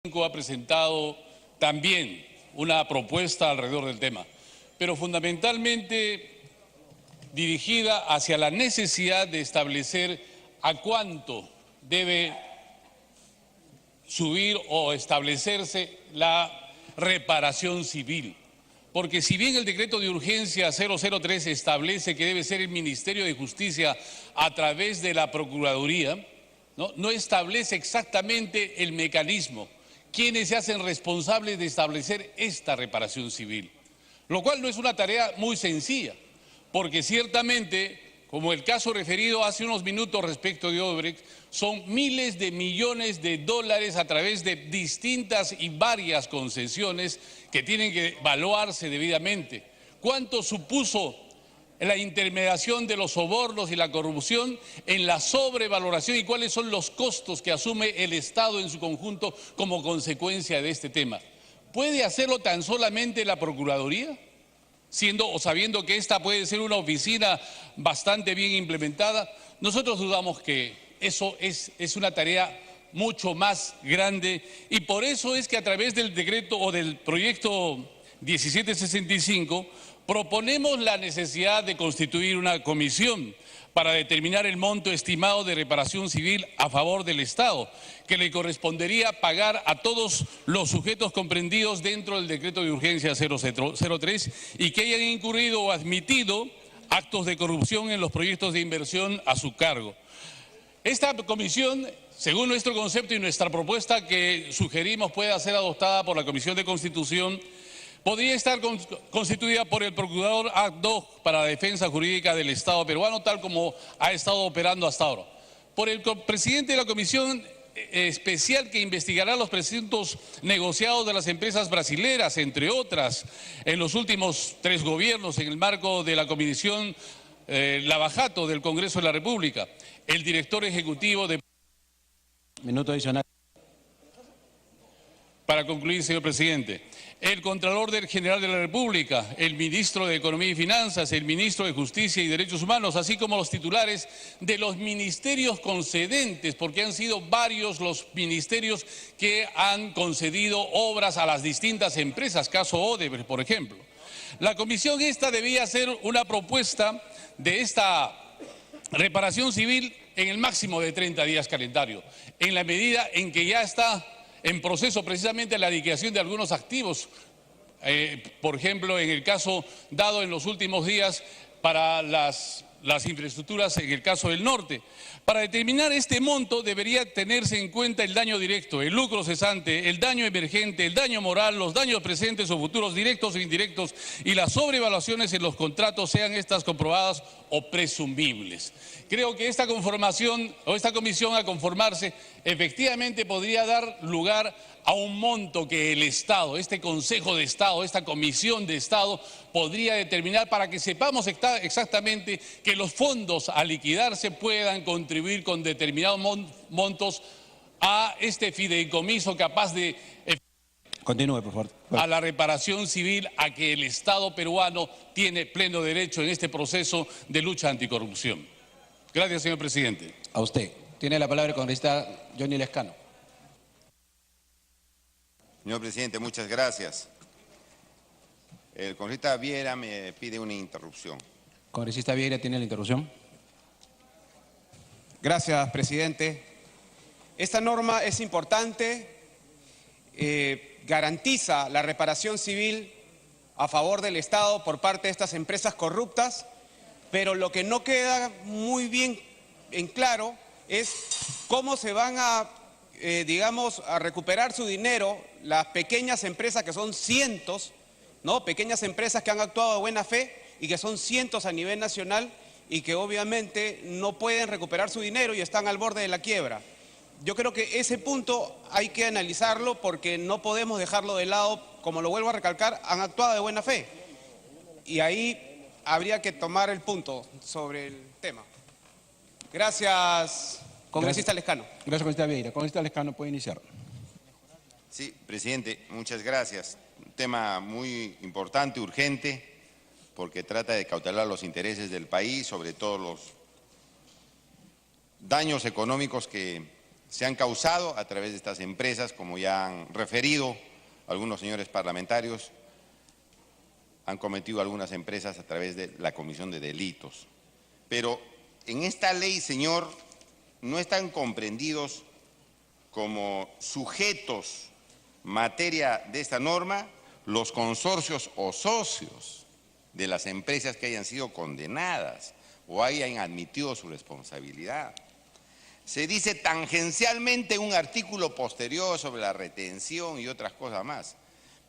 Ha presentado también una propuesta alrededor del tema, pero fundamentalmente dirigida hacia la necesidad de establecer a cuánto debe subir o establecerse la reparación civil. Porque si bien el decreto de urgencia 003 establece que debe ser el Ministerio de Justicia a través de la Procuraduría, no establece exactamente el mecanismo, quienes se hacen responsables de establecer esta reparación civil, lo cual no es una tarea muy sencilla, porque ciertamente, como el caso referido hace unos minutos respecto de Odebrecht, son miles de millones de dólares a través de distintas y varias concesiones que tienen que evaluarse debidamente. ¿Cuánto supuso la intermediación de los sobornos y la corrupción en la sobrevaloración y cuáles son los costos que asume el Estado en su conjunto como consecuencia de este tema? ¿Puede hacerlo tan solamente la Procuraduría? Siendo o sabiendo que esta puede ser una oficina bastante bien implementada, nosotros dudamos que eso es una tarea mucho más grande y por eso es que a través del decreto o del proyecto 1765 proponemos la necesidad de constituir una comisión para determinar el monto estimado de reparación civil a favor del Estado, que le correspondería pagar a todos los sujetos comprendidos dentro del decreto de urgencia 003 y que hayan incurrido o admitido actos de corrupción en los proyectos de inversión a su cargo. Esta comisión, según nuestro concepto y nuestra propuesta que sugerimos pueda ser adoptada por la Comisión de Constitución, podría estar constituida por el Procurador ad hoc para la defensa jurídica del Estado peruano, tal como ha estado operando hasta ahora, por el presidente de la Comisión Especial que investigará los presuntos negociados de las empresas brasileras, entre otras, en los últimos 3 gobiernos, en el marco de la Comisión Lavajato del Congreso de la República, el director ejecutivo de... Minuto adicional. Para concluir, señor presidente, el Contralor General de la República, el Ministro de Economía y Finanzas, el Ministro de Justicia y Derechos Humanos, así como los titulares de los ministerios concedentes, porque han sido varios los ministerios que han concedido obras a las distintas empresas, caso Odebrecht, por ejemplo. La comisión esta debía hacer una propuesta de esta reparación civil en el máximo de 30 días calendario, en la medida en que ya está en proceso precisamente la liquidación de algunos activos, por ejemplo, en el caso dado en los últimos días para las infraestructuras en el caso del norte. Para determinar este monto debería tenerse en cuenta el daño directo, el lucro cesante, el daño emergente, el daño moral, los daños presentes o futuros directos e indirectos y las sobrevaluaciones en los contratos, sean estas comprobadas o presumibles. Creo que esta conformación o esta comisión a conformarse efectivamente podría dar lugar a un monto que el Estado, este Consejo de Estado, esta Comisión de Estado podría determinar para que sepamos exactamente que los fondos a liquidarse puedan contribuir con determinados montos a este fideicomiso capaz de... Continúe, por favor. A la reparación civil a que el Estado peruano tiene pleno derecho en este proceso de lucha anticorrupción. Gracias, señor presidente. A usted. Tiene la palabra el congresista Johnny Lescano. Señor presidente, muchas gracias. El congresista Viera me pide una interrupción. Congresista Vieira, tiene la interrupción. Gracias, presidente. Esta norma es importante, garantiza la reparación civil a favor del Estado por parte de estas empresas corruptas, pero lo que no queda muy bien en claro es cómo se van a recuperar su dinero las pequeñas empresas, que son cientos, ¿no? Pequeñas empresas que han actuado de buena fe y que son cientos a nivel nacional y que obviamente no pueden recuperar su dinero y están al borde de la quiebra. Yo creo que ese punto hay que analizarlo porque no podemos dejarlo de lado. Como lo vuelvo a recalcar, han actuado de buena fe y ahí habría que tomar el punto sobre el tema. Gracias, congresista Lescano. Gracias, congresista Vieira. Congresista Lescano, puede iniciar. Sí, presidente, muchas gracias. Un tema muy importante, urgente, porque trata de cautelar los intereses del país, sobre todo los daños económicos que se han causado a través de estas empresas, como ya han referido algunos señores parlamentarios, han cometido algunas empresas a través de la comisión de delitos. Pero en esta ley, señor, no están comprendidos como sujetos materia de esta norma los consorcios o socios de las empresas que hayan sido condenadas o hayan admitido su responsabilidad. Se dice tangencialmente un artículo posterior sobre la retención y otras cosas más,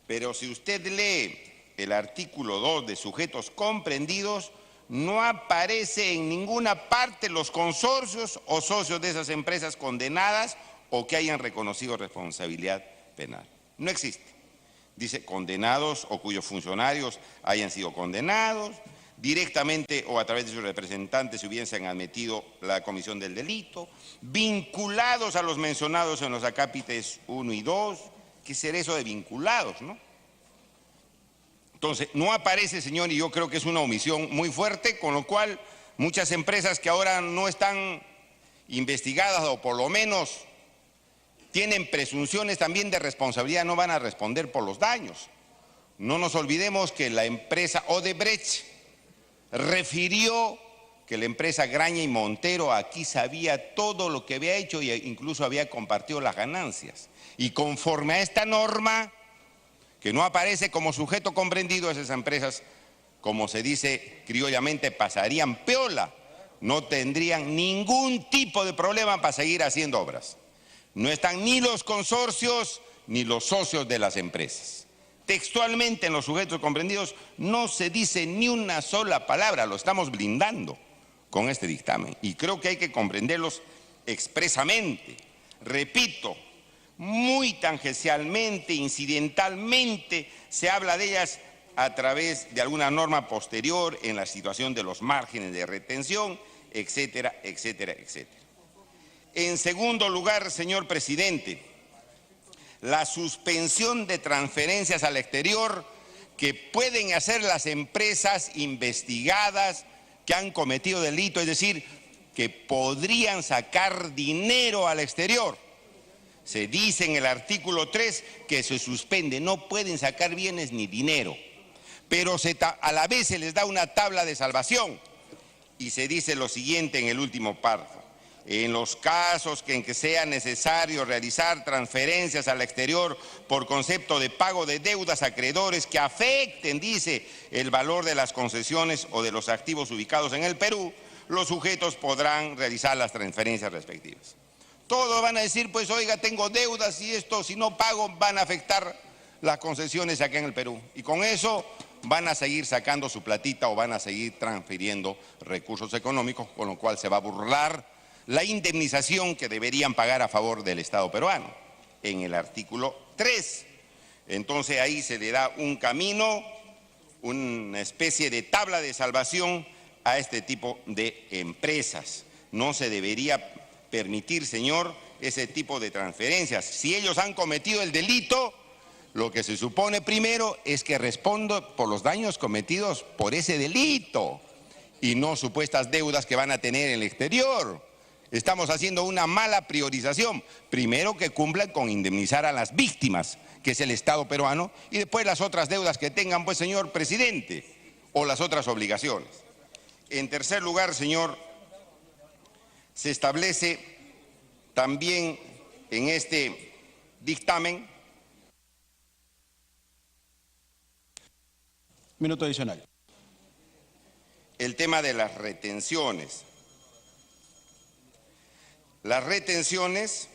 pero si usted lee el artículo 2 de sujetos comprendidos, no aparece en ninguna parte los consorcios o socios de esas empresas condenadas o que hayan reconocido responsabilidad penal. No existe. Dice condenados o cuyos funcionarios hayan sido condenados, directamente o a través de sus representantes se hubiesen admitido la comisión del delito, vinculados a los mencionados en los acápites 1 y 2, ¿qué será eso de vinculados, no? Entonces, no aparece, señor, y yo creo que es una omisión muy fuerte, con lo cual muchas empresas que ahora no están investigadas o por lo menos tienen presunciones también de responsabilidad no van a responder por los daños. No nos olvidemos que la empresa Odebrecht refirió que la empresa Graña y Montero aquí sabía todo lo que había hecho e incluso había compartido las ganancias. Y conforme a esta norma, que no aparece como sujeto comprendido, esas empresas, como se dice criollamente, pasarían piola, no tendrían ningún tipo de problema para seguir haciendo obras. No están ni los consorcios ni los socios de las empresas. Textualmente en los sujetos comprendidos no se dice ni una sola palabra, lo estamos blindando con este dictamen y creo que hay que comprenderlos expresamente. Repito, muy tangencialmente, incidentalmente, se habla de ellas a través de alguna norma posterior en la situación de los márgenes de retención, etcétera, etcétera, etcétera. En segundo lugar, señor presidente, la suspensión de transferencias al exterior que pueden hacer las empresas investigadas que han cometido delito, es decir, que podrían sacar dinero al exterior. Se dice en el artículo 3 que se suspende, no pueden sacar bienes ni dinero, pero a la vez se les da una tabla de salvación y se dice lo siguiente en el último párrafo. En los casos en que sea necesario realizar transferencias al exterior por concepto de pago de deudas a acreedores que afecten, dice, el valor de las concesiones o de los activos ubicados en el Perú, los sujetos podrán realizar las transferencias respectivas. Todos van a decir, pues oiga, tengo deudas y esto, si no pago, van a afectar las concesiones acá en el Perú. Y con eso van a seguir sacando su platita o van a seguir transfiriendo recursos económicos, con lo cual se va a burlar la indemnización que deberían pagar a favor del Estado peruano, en el artículo 3. Entonces ahí se le da un camino, una especie de tabla de salvación a este tipo de empresas. No se debería permitir, señor, ese tipo de transferencias. Si ellos han cometido el delito, lo que se supone primero es que respondo por los daños cometidos por ese delito y no supuestas deudas que van a tener en el exterior. Estamos haciendo una mala priorización. Primero que cumplan con indemnizar a las víctimas, que es el Estado peruano, y después las otras deudas que tengan, pues, señor presidente, o las otras obligaciones. En tercer lugar, señor, se establece también en este dictamen. Minuto adicional. El tema de las retenciones. Las retenciones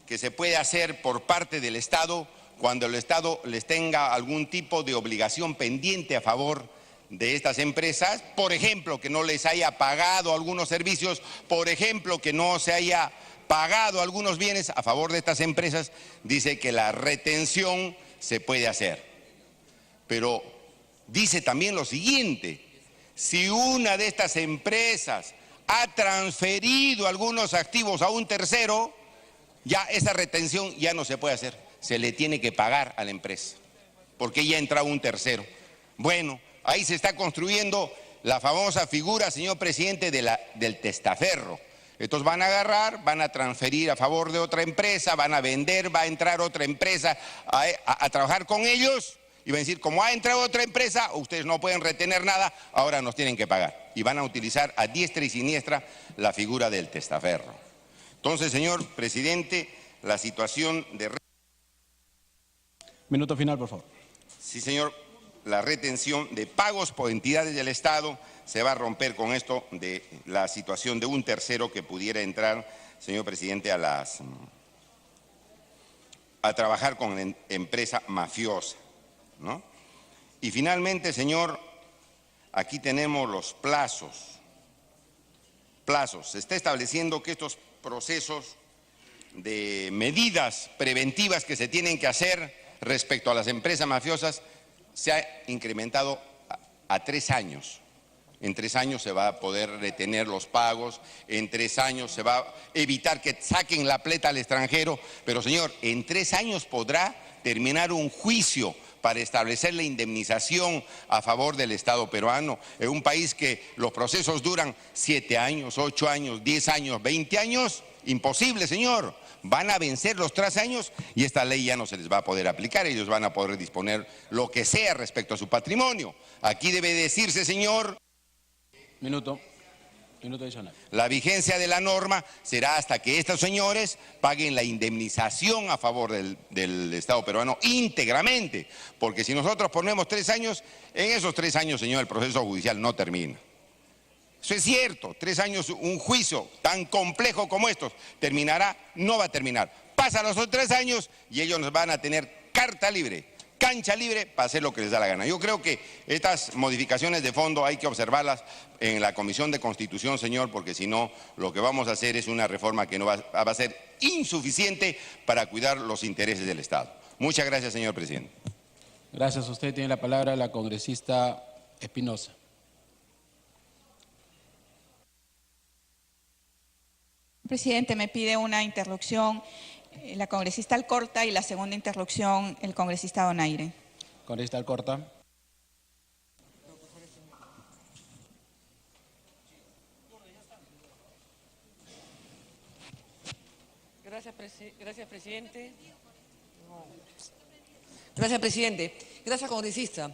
que se puede hacer por parte del Estado cuando el Estado les tenga algún tipo de obligación pendiente a favor de estas empresas, por ejemplo, que no les haya pagado algunos servicios, por ejemplo, que no se haya pagado algunos bienes a favor de estas empresas, dice que la retención se puede hacer. Pero dice también lo siguiente: si una de estas empresas ha transferido algunos activos a un tercero, ya esa retención ya no se puede hacer, se le tiene que pagar a la empresa, porque ya entra un tercero. Bueno, ahí se está construyendo la famosa figura, señor presidente, del testaferro. Estos van a agarrar, van a transferir a favor de otra empresa, van a vender, va a entrar otra empresa a trabajar con ellos y van a decir, como ha entrado otra empresa, ustedes no pueden retener nada, ahora nos tienen que pagar. Y van a utilizar a diestra y siniestra la figura del testaferro. Entonces, señor presidente, la situación de... Minuto final, por favor. Sí, señor, la retención de pagos por entidades del Estado se va a romper con esto de la situación de un tercero que pudiera entrar, señor presidente, a trabajar con empresa mafiosa, ¿no? Y finalmente, señor, aquí tenemos los plazos. Se está estableciendo que estos procesos de medidas preventivas que se tienen que hacer respecto a las empresas mafiosas se ha incrementado a 3 años. En 3 años se va a poder retener los pagos, en 3 años se va a evitar que saquen la plata al extranjero, pero señor, en 3 años podrá terminar un juicio para establecer la indemnización a favor del Estado peruano, en un país que los procesos duran 7 años, 8 años, 10 años, 20 años, imposible, señor. Van a vencer los 3 años y esta ley ya no se les va a poder aplicar, ellos van a poder disponer lo que sea respecto a su patrimonio. Aquí debe decirse, señor... Minuto adicional. La vigencia de la norma será hasta que estos señores paguen la indemnización a favor del Estado peruano íntegramente, porque si nosotros ponemos 3 años, en esos 3 años, señor, el proceso judicial no termina. Eso es cierto, 3 años, un juicio tan complejo como estos, ¿terminará? No va a terminar. Pasan los 3 años y ellos nos van a tener carta libre, cancha libre para hacer lo que les da la gana. Yo creo que estas modificaciones de fondo hay que observarlas en la Comisión de Constitución, señor, porque si no, lo que vamos a hacer es una reforma que no va a ser insuficiente para cuidar los intereses del Estado. Muchas gracias, señor presidente. Gracias a usted. Tiene la palabra la congresista Espinosa. Presidente, me pide una interrupción la congresista Alcorta y la segunda interrupción el congresista Donaire. Congresista Alcorta. Gracias, presidente. Gracias, presidente. Gracias, congresista.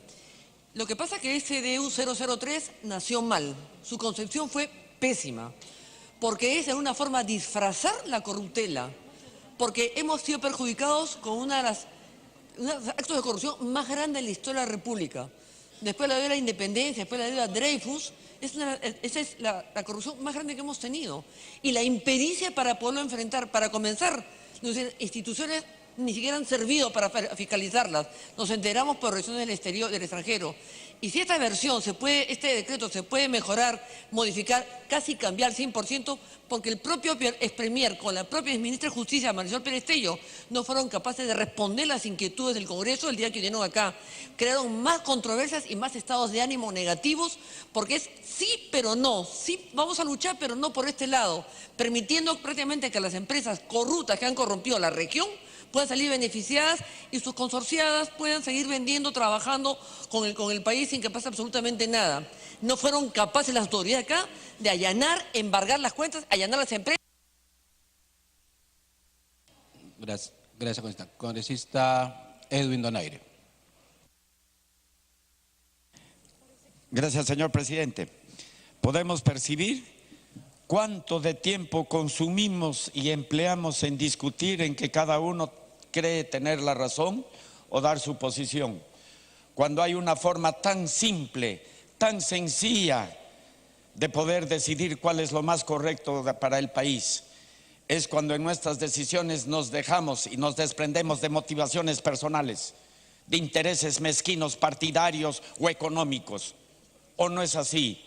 Lo que pasa es que ese DU 003 nació mal. Su concepción fue pésima, porque es de alguna forma disfrazar la corruptela, porque hemos sido perjudicados con uno de los actos de corrupción más grandes en la historia de la República. Después de la deuda de la independencia, después de la deuda de Dreyfus, esa es la corrupción más grande que hemos tenido. Y la impericia para poderlo enfrentar, para comenzar, las instituciones ni siquiera han servido para fiscalizarlas. Nos enteramos por reacciones del exterior, del extranjero. Y si esta versión este decreto se puede mejorar, modificar, casi cambiar al 100%, porque el propio expremier con la propia ministra de Justicia, Marisol Perestello, no fueron capaces de responder las inquietudes del Congreso el día que vinieron acá. Crearon más controversias y más estados de ánimo negativos, porque es sí, pero no. Sí, vamos a luchar, pero no por este lado, permitiendo prácticamente que las empresas corruptas que han corrompido la región puedan salir beneficiadas y sus consorciadas puedan seguir vendiendo, trabajando con el país sin que pase absolutamente nada. No fueron capaces las autoridades acá de allanar, embargar las cuentas, allanar las empresas. Gracias, congresista. Congresista Edwin Donaire. Gracias, señor presidente. Podemos percibir cuánto de tiempo consumimos y empleamos en discutir en que cada uno cree tener la razón o dar su posición, cuando hay una forma tan simple, tan sencilla de poder decidir cuál es lo más correcto para el país. Es cuando en nuestras decisiones nos dejamos y nos desprendemos de motivaciones personales, de intereses mezquinos, partidarios o económicos. ¿O no es así?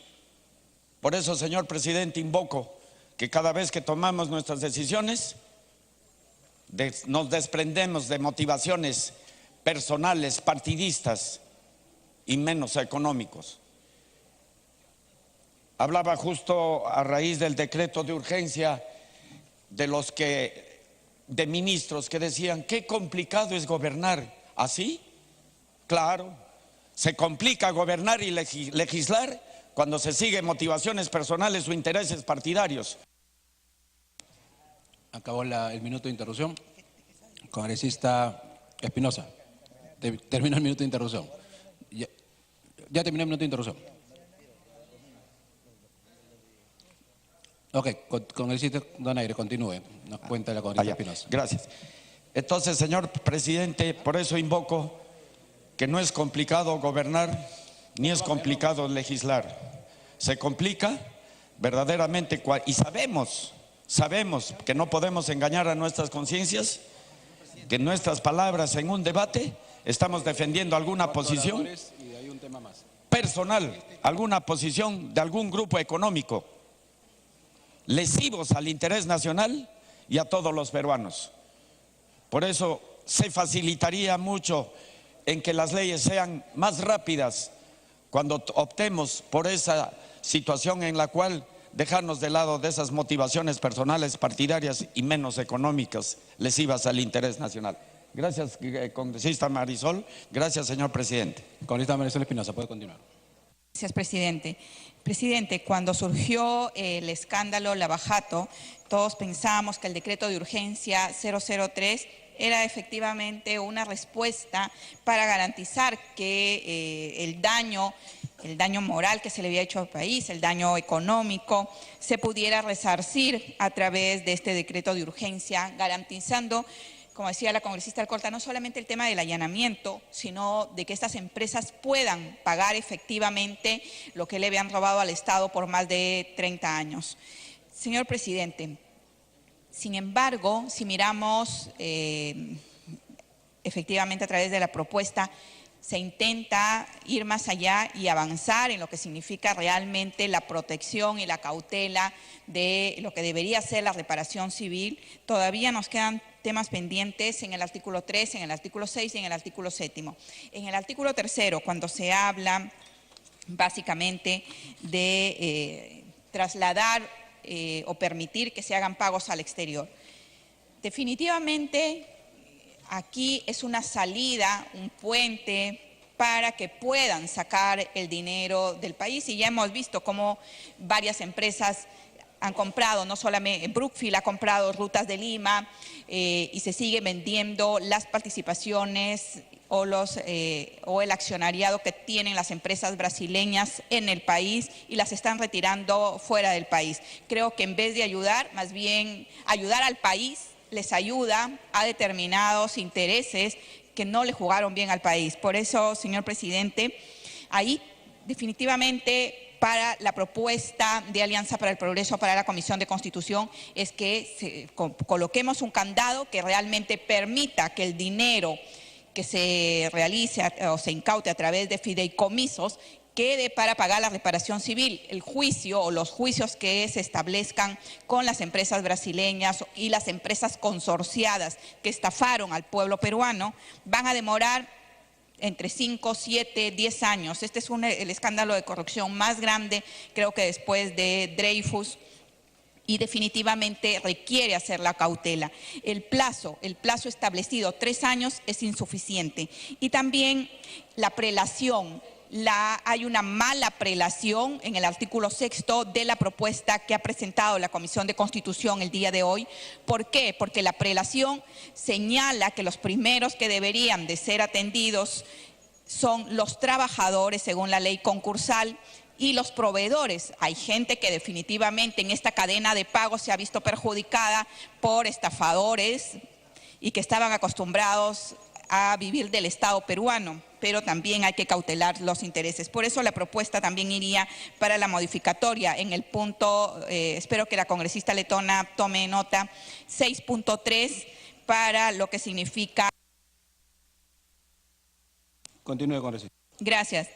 Por eso, señor presidente, invoco que cada vez que tomamos nuestras decisiones nos desprendemos de motivaciones personales, partidistas y menos económicos. Hablaba justo a raíz del decreto de urgencia de ministros que decían, qué complicado es gobernar. ¿Así? Claro, se complica gobernar y legislar cuando se siguen motivaciones personales o intereses partidarios. Acabó el minuto de interrupción. Congresista Espinosa, terminó el minuto de interrupción. Ya terminó el minuto de interrupción. Ok, congresista Donaire, continúe. Nos cuenta la congresista Espinosa. Gracias. Entonces, señor presidente, por eso invoco que no es complicado gobernar ni es complicado legislar. Se complica verdaderamente y sabemos que no podemos engañar a nuestras conciencias, que en nuestras palabras en un debate estamos defendiendo alguna posición personal, alguna posición de algún grupo económico, lesivos al interés nacional y a todos los peruanos. Por eso se facilitaría mucho en que las leyes sean más rápidas cuando optemos por esa situación en la cual dejarnos de lado de esas motivaciones personales, partidarias y menos económicas, lesivas al interés nacional. Gracias, congresista Marisol. Gracias, señor presidente. Congresista Marisol Espinosa, puede continuar. Gracias, presidente. Presidente, cuando surgió el escándalo Lavajato, todos pensábamos que el decreto de urgencia 003 era efectivamente una respuesta para garantizar que el daño moral que se le había hecho al país, el daño económico, se pudiera resarcir a través de este decreto de urgencia, garantizando, como decía la congresista Alcorta, no solamente el tema del allanamiento, sino de que estas empresas puedan pagar efectivamente lo que le habían robado al Estado por más de 30 años. Señor presidente, sin embargo, si miramos efectivamente a través de la propuesta, se intenta ir más allá y avanzar en lo que significa realmente la protección y la cautela de lo que debería ser la reparación civil. Todavía nos quedan temas pendientes en el artículo 3, en el artículo 6 y en el artículo 7. En el artículo 3, cuando se habla básicamente de trasladar o permitir que se hagan pagos al exterior. Definitivamente aquí es una salida, un puente para que puedan sacar el dinero del país, y ya hemos visto cómo varias empresas han comprado, no solamente Brookfield ha comprado Rutas de Lima y se sigue vendiendo las participaciones o el accionariado que tienen las empresas brasileñas en el país y las están retirando fuera del país. Creo que en vez de ayudar, más bien ayudar al país, les ayuda a determinados intereses que no le jugaron bien al país. Por eso, señor presidente, ahí definitivamente para la propuesta de Alianza para el Progreso para la Comisión de Constitución es que coloquemos un candado que realmente permita que el dinero que se realice o se incaute a través de fideicomisos quede para pagar la reparación civil. El juicio o los juicios que se establezcan con las empresas brasileñas y las empresas consorciadas que estafaron al pueblo peruano van a demorar entre 5, 7, 10 años. Este es el escándalo de corrupción más grande, creo que después de Dreyfus, y definitivamente requiere hacer la cautela. El plazo establecido, 3 años, es insuficiente. Y también la prelación. Hay una mala prelación en el artículo 6 de la propuesta que ha presentado la Comisión de Constitución el día de hoy. ¿Por qué? Porque la prelación señala que los primeros que deberían de ser atendidos son los trabajadores según la ley concursal y los proveedores. Hay gente que definitivamente en esta cadena de pago se ha visto perjudicada por estafadores y que estaban acostumbrados a vivir del Estado peruano, pero también hay que cautelar los intereses. Por eso la propuesta también iría para la modificatoria en el punto, espero que la congresista letona tome nota, 6.3 para lo que significa... Continúe, congresista. Gracias.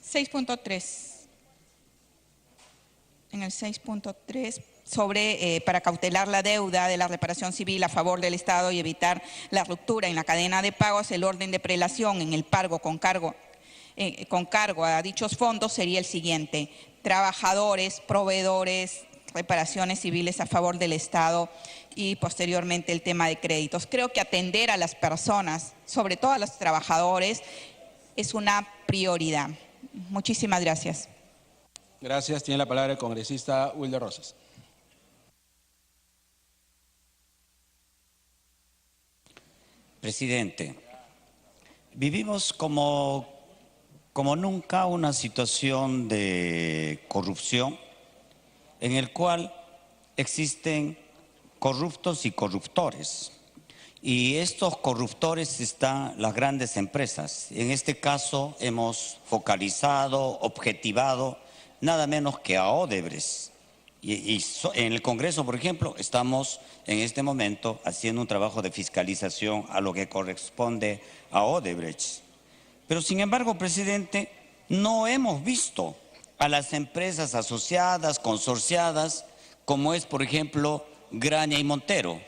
6.3. En el 6.3 sobre para cautelar la deuda de la reparación civil a favor del Estado y evitar la ruptura en la cadena de pagos, el orden de prelación en el pago con cargo a dichos fondos sería el siguiente: trabajadores, proveedores, reparaciones civiles a favor del Estado y posteriormente el tema de créditos. Creo que atender a las personas, sobre todo a los trabajadores, es una prioridad. Muchísimas gracias. Gracias. Tiene la palabra el congresista Wilder Rosas. Presidente, vivimos como nunca una situación de corrupción en el cual existen corruptos y corruptores. Y estos corruptores están las grandes empresas. En este caso hemos focalizado, objetivado, nada menos que a Odebrecht. En el Congreso, por ejemplo, estamos en este momento haciendo un trabajo de fiscalización a lo que corresponde a Odebrecht. Pero sin embargo, presidente, no hemos visto a las empresas asociadas, consorciadas, como es, por ejemplo, Graña y Montero.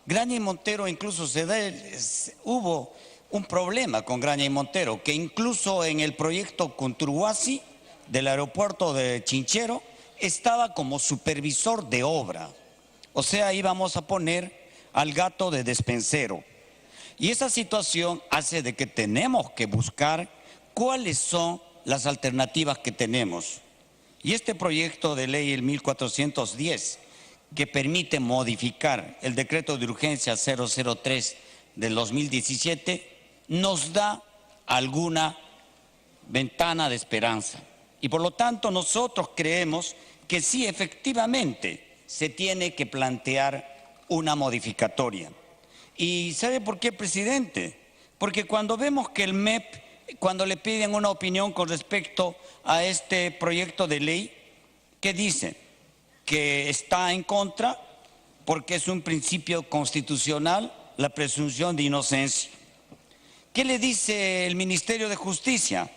Graña y Montero incluso hubo un problema con Graña y Montero, que incluso en el proyecto Conturhuasi del aeropuerto de Chinchero estaba como supervisor de obra. O sea, íbamos a poner al gato de despensero. Y esa situación hace de que tenemos que buscar cuáles son las alternativas que tenemos. Y este proyecto de ley, el 1410, que permite modificar el decreto de urgencia 003 del 2017, nos da alguna ventana de esperanza. Y por lo tanto nosotros creemos que sí, efectivamente, se tiene que plantear una modificatoria. ¿Y sabe por qué, presidente? Porque cuando vemos que el MEP, cuando le piden una opinión con respecto a este proyecto de ley, ¿qué dice? Que está en contra porque es un principio constitucional, la presunción de inocencia. ¿Qué le dice el Ministerio de Justicia?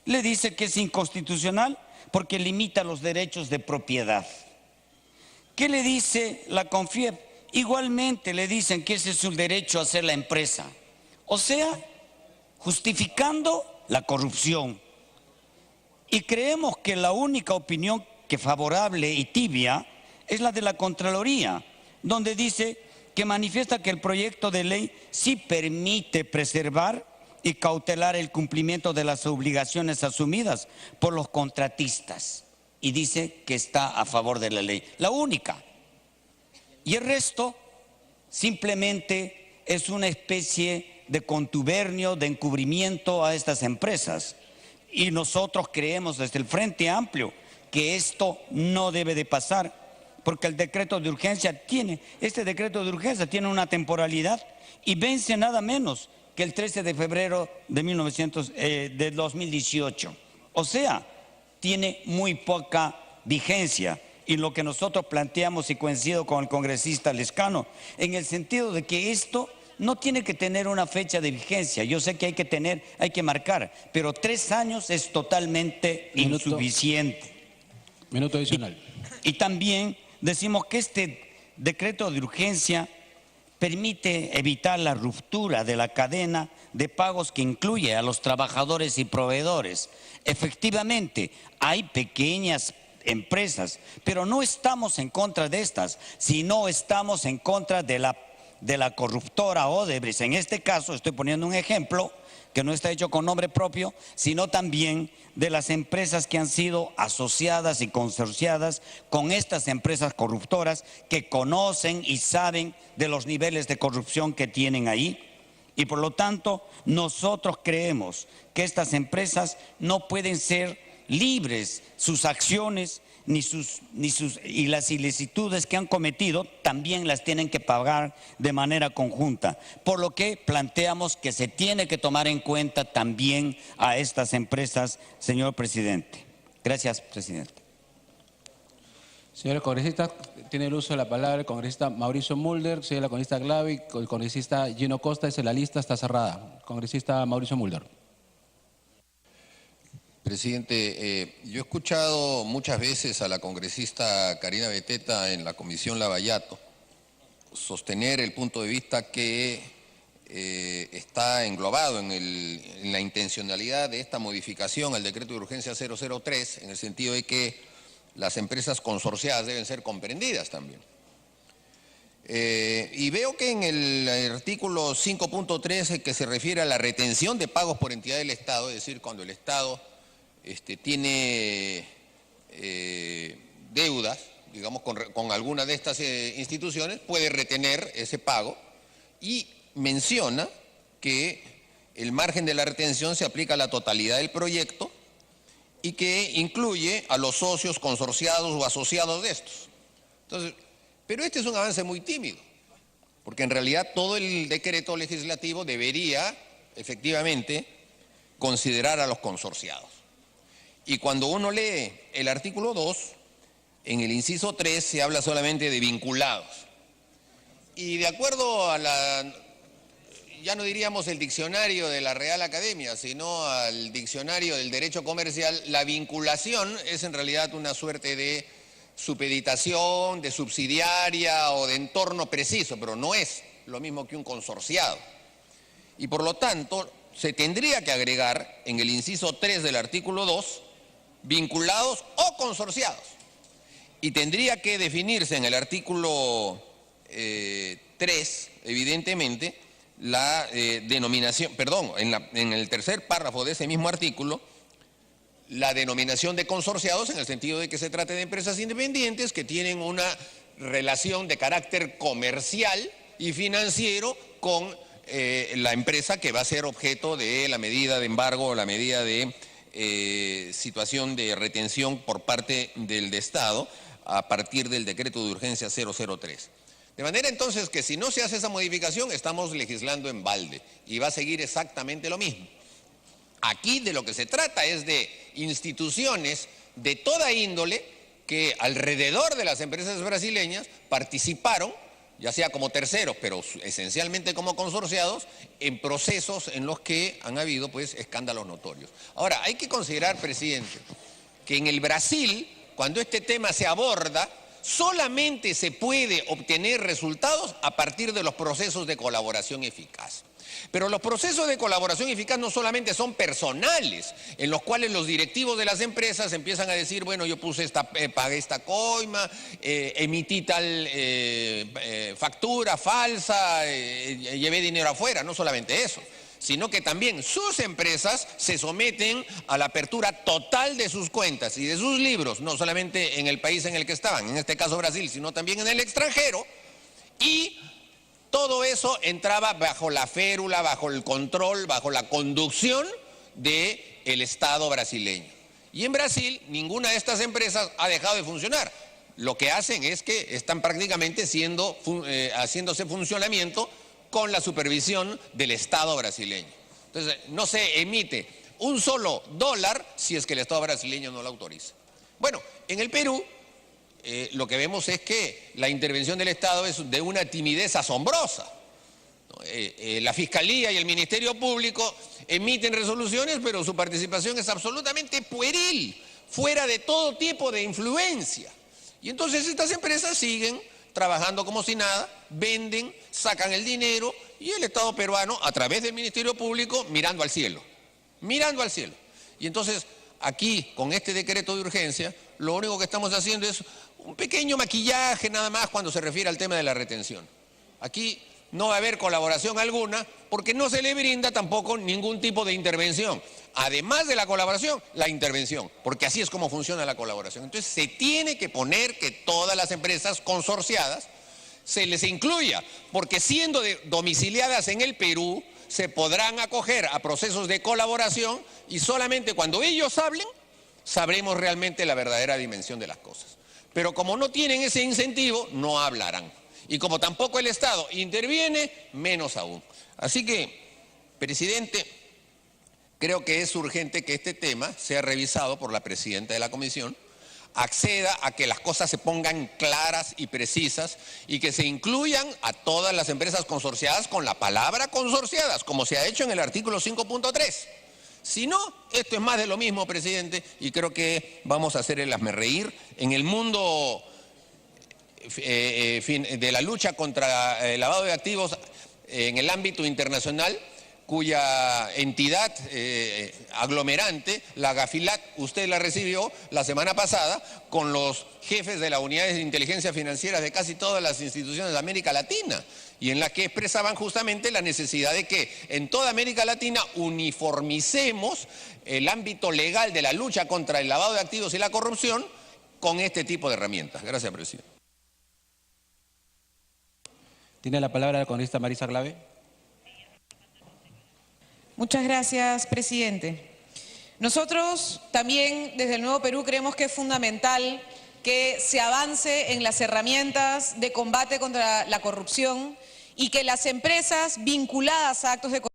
Le dice que es inconstitucional porque limita los derechos de propiedad. ¿Qué le dice la CONFIEP? Igualmente le dicen que ese es su derecho a hacer la empresa. O sea, justificando la corrupción. Y creemos que la única opinión que favorable y tibia es la de la Contraloría, donde dice que manifiesta que el proyecto de ley sí permite preservar y cautelar el cumplimiento de las obligaciones asumidas por los contratistas. Y dice que está a favor de la ley. La única. Y el resto simplemente es una especie de contubernio, de encubrimiento a estas empresas. Y nosotros creemos desde el Frente Amplio que esto no debe de pasar, porque el decreto de urgencia este decreto de urgencia tiene una temporalidad y vence nada menos que el 13 de febrero de 2018. O sea, tiene muy poca vigencia. Y lo que nosotros planteamos, y coincido con el congresista Lescano, en el sentido de que esto no tiene que tener una fecha de vigencia. Yo sé que hay que marcar, pero 3 años es totalmente insuficiente. Minuto adicional. Y también decimos que este decreto de urgencia permite evitar la ruptura de la cadena de pagos que incluye a los trabajadores y proveedores. Efectivamente, hay pequeñas empresas, pero no estamos en contra de estas, sino estamos en contra de la corruptora Odebrecht. En este caso, estoy poniendo un ejemplo que no está hecho con nombre propio, sino también de las empresas que han sido asociadas y consorciadas con estas empresas corruptoras que conocen y saben de los niveles de corrupción que tienen ahí. Y por lo tanto, nosotros creemos que estas empresas no pueden ser libres, sus acciones y las ilicitudes que han cometido también las tienen que pagar de manera conjunta. Por lo que planteamos que se tiene que tomar en cuenta también a estas empresas, señor presidente. Gracias, presidente. Señores congresistas, tiene el uso de la palabra el congresista Mauricio Mulder, señora la congresista Glavi, el congresista Gino Costa, la lista está cerrada. Congresista Mauricio Mulder. Presidente, yo he escuchado muchas veces a la congresista Karina Beteta en la Comisión Lavallato sostener el punto de vista que está englobado en la intencionalidad de esta modificación al decreto de urgencia 003, en el sentido de que las empresas consorciadas deben ser comprendidas también. Y veo que en el artículo 5.13 que se refiere a la retención de pagos por entidad del Estado, es decir, cuando el Estado tiene deudas, digamos, con alguna de estas instituciones, puede retener ese pago y menciona que el margen de la retención se aplica a la totalidad del proyecto y que incluye a los socios consorciados o asociados de estos. Entonces, pero este es un avance muy tímido, porque en realidad todo el decreto legislativo debería efectivamente considerar a los consorciados. Y cuando uno lee el artículo 2, en el inciso 3 se habla solamente de vinculados. Y de acuerdo a ya no diríamos el diccionario de la Real Academia, sino al diccionario del derecho comercial, la vinculación es en realidad una suerte de supeditación, de subsidiaria o de entorno preciso, pero no es lo mismo que un consorciado. Y por lo tanto, se tendría que agregar en el inciso 3 del artículo 2, vinculados o consorciados. Y tendría que definirse en el artículo 3, evidentemente, la denominación, perdón, en el tercer párrafo de ese mismo artículo, la denominación de consorciados en el sentido de que se trate de empresas independientes que tienen una relación de carácter comercial y financiero con la empresa que va a ser objeto de la medida de embargo o la medida de situación de retención por parte del Estado a partir del decreto de urgencia 003. De manera entonces que si no se hace esa modificación estamos legislando en balde y va a seguir exactamente lo mismo. Aquí de lo que se trata es de instituciones de toda índole que alrededor de las empresas brasileñas participaron, ya sea como terceros, pero esencialmente como consorciados, en procesos en los que han habido pues escándalos notorios. Ahora, hay que considerar, presidente, que en el Brasil, cuando este tema se aborda, solamente se puede obtener resultados a partir de los procesos de colaboración eficaz. Pero los procesos de colaboración eficaz no solamente son personales, en los cuales los directivos de las empresas empiezan a decir, bueno, yo pagué esta coima, emití tal factura falsa, llevé dinero afuera, no solamente eso, sino que también sus empresas se someten a la apertura total de sus cuentas y de sus libros, no solamente en el país en el que estaban, en este caso Brasil, sino también en el extranjero, y todo eso entraba bajo la férula, bajo el control, bajo la conducción del Estado brasileño. Y en Brasil ninguna de estas empresas ha dejado de funcionar. Lo que hacen es que están prácticamente haciéndose funcionamiento con la supervisión del Estado brasileño. Entonces, no se emite un solo dólar si es que el Estado brasileño no lo autoriza. Bueno, en el Perú lo que vemos es que la intervención del Estado es de una timidez asombrosa. La Fiscalía y el Ministerio Público emiten resoluciones, pero su participación es absolutamente pueril, fuera de todo tipo de influencia. Y entonces estas empresas siguen trabajando como si nada, venden, sacan el dinero y el Estado peruano, a través del Ministerio Público, mirando al cielo. Mirando al cielo. Y entonces, aquí, con este decreto de urgencia, lo único que estamos haciendo es un pequeño maquillaje nada más cuando se refiere al tema de la retención. Aquí no va a haber colaboración alguna porque no se le brinda tampoco ningún tipo de intervención. Además de la colaboración, la intervención, porque así es como funciona la colaboración. Entonces se tiene que poner que todas las empresas consorciadas se les incluya, porque siendo domiciliadas en el Perú, se podrán acoger a procesos de colaboración y solamente cuando ellos hablen, sabremos realmente la verdadera dimensión de las cosas. Pero como no tienen ese incentivo, no hablarán. Y como tampoco el Estado interviene, menos aún. Así que, presidente, creo que es urgente que este tema sea revisado por la presidenta de la Comisión, acceda a que las cosas se pongan claras y precisas y que se incluyan a todas las empresas consorciadas con la palabra consorciadas, como se ha hecho en el artículo 5.3. Si no, esto es más de lo mismo, presidente, y creo que vamos a hacer el hazmerreír en el mundo de la lucha contra el lavado de activos en el ámbito internacional, cuya entidad aglomerante, la Gafilat, usted la recibió la semana pasada con los jefes de las unidades de inteligencia financiera de casi todas las instituciones de América Latina, y en la que expresaban justamente la necesidad de que en toda América Latina uniformicemos el ámbito legal de la lucha contra el lavado de activos y la corrupción con este tipo de herramientas. Gracias, presidente. Tiene la palabra la congresista Marisa Glave. Muchas gracias, presidente. Nosotros también desde el Nuevo Perú creemos que es fundamental que se avance en las herramientas de combate contra la corrupción y que las empresas vinculadas a actos de corrupción